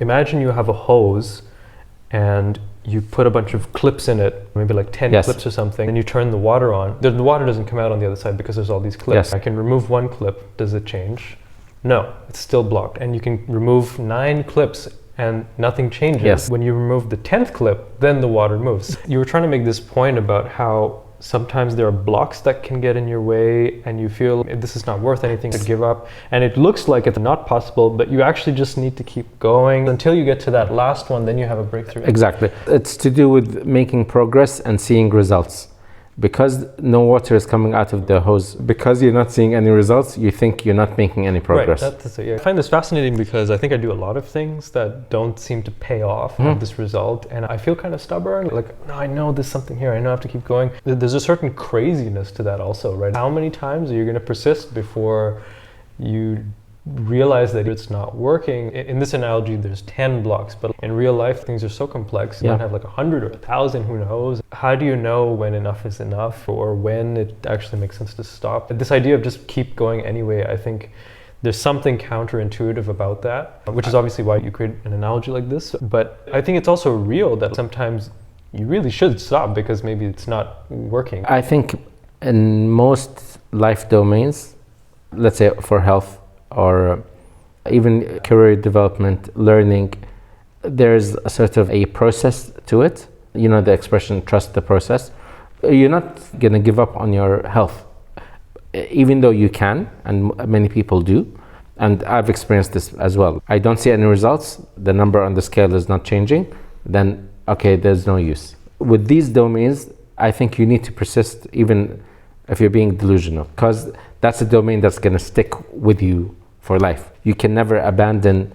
Imagine you have a hose and you put a bunch of clips in it, maybe like 10 Yes. clips or something, and you turn the water on. The water doesn't come out on the other side because there's all these clips. Yes. I can remove one clip. Does it change? No, it's still blocked. And you can remove 9 clips and nothing changes. Yes. When you remove the 10th clip, then the water moves. You were trying to make this point about how sometimes there are blocks that can get in your way and you feel this is not worth anything to give up. And it looks like it's not possible, but you actually just need to keep going until you get to that last one, then you have a breakthrough. Exactly. It's to do with making progress and seeing results. Because no water is coming out of the hose, because you're not seeing any results, you think you're not making any progress. Right, that's it. Yeah. I find this fascinating because I think I do a lot of things that don't seem to pay off of this result, and I feel kind of stubborn. Like, no, I know there's something here. I know I have to keep going. There's a certain craziness to that also, right? How many times are you going to persist before you realize that it's not working? In this analogy, there's 10 blocks, but in real life, things are so complex. You might have like 100 or 1,000, who knows? How do you know when enough is enough or when it actually makes sense to stop? This idea of just keep going anyway, I think there's something counterintuitive about that, which is obviously why you create an analogy like this. But I think it's also real that sometimes you really should stop because maybe it's not working. I think in most life domains, let's say for health, or even career development, learning, there's a sort of a process to it. You know the expression, trust the process. You're not going to give up on your health, even though you can, and many people do. And I've experienced this as well. I don't see any results, the number on the scale is not changing, then okay, there's no use. With these domains, I think you need to persist even if you're being delusional, because that's a domain that's going to stick with you for life. You can never abandon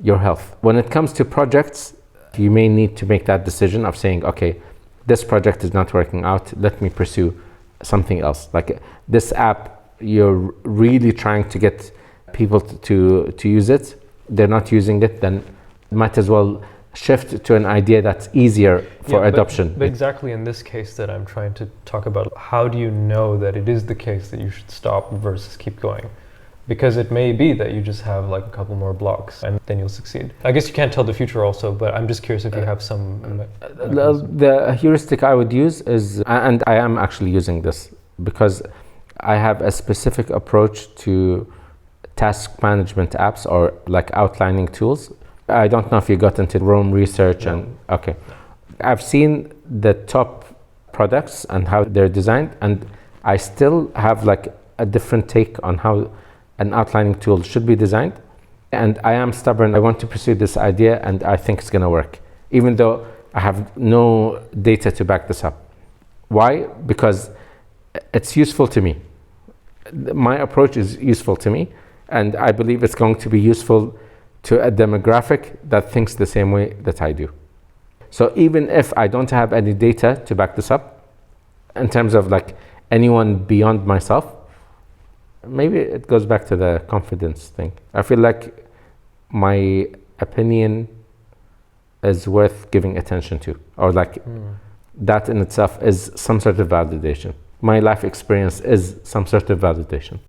your health. When it comes to projects, you may need to make that decision of saying, okay, this project is not working out, let me pursue something else. Like this app, you're really trying to get people to use it, they're not using it, then might as well shift to an idea that's easier for adoption. But exactly in this case that I'm trying to talk about, how do you know that it is the case that you should stop versus keep going? Because it may be that you just have like a couple more blocks and then you'll succeed. I guess you can't tell the future also, but I'm just curious if you have some... The heuristic I would use is, and I am actually using this, because I have a specific approach to task management apps or like outlining tools. I don't know if you got into Rome research and okay. I've seen the top products and how they're designed, and I still have like a different take on how an outlining tool should be designed. And I am stubborn. I want to pursue this idea and I think it's going to work, even though I have no data to back this up. Why? Because it's useful to me. My approach is useful to me, and I believe it's going to be useful to a demographic that thinks the same way that I do. So even if I don't have any data to back this up, in terms of like anyone beyond myself, maybe it goes back to the confidence thing. I feel like my opinion is worth giving attention to, or like that in itself is some sort of validation. My life experience is some sort of validation.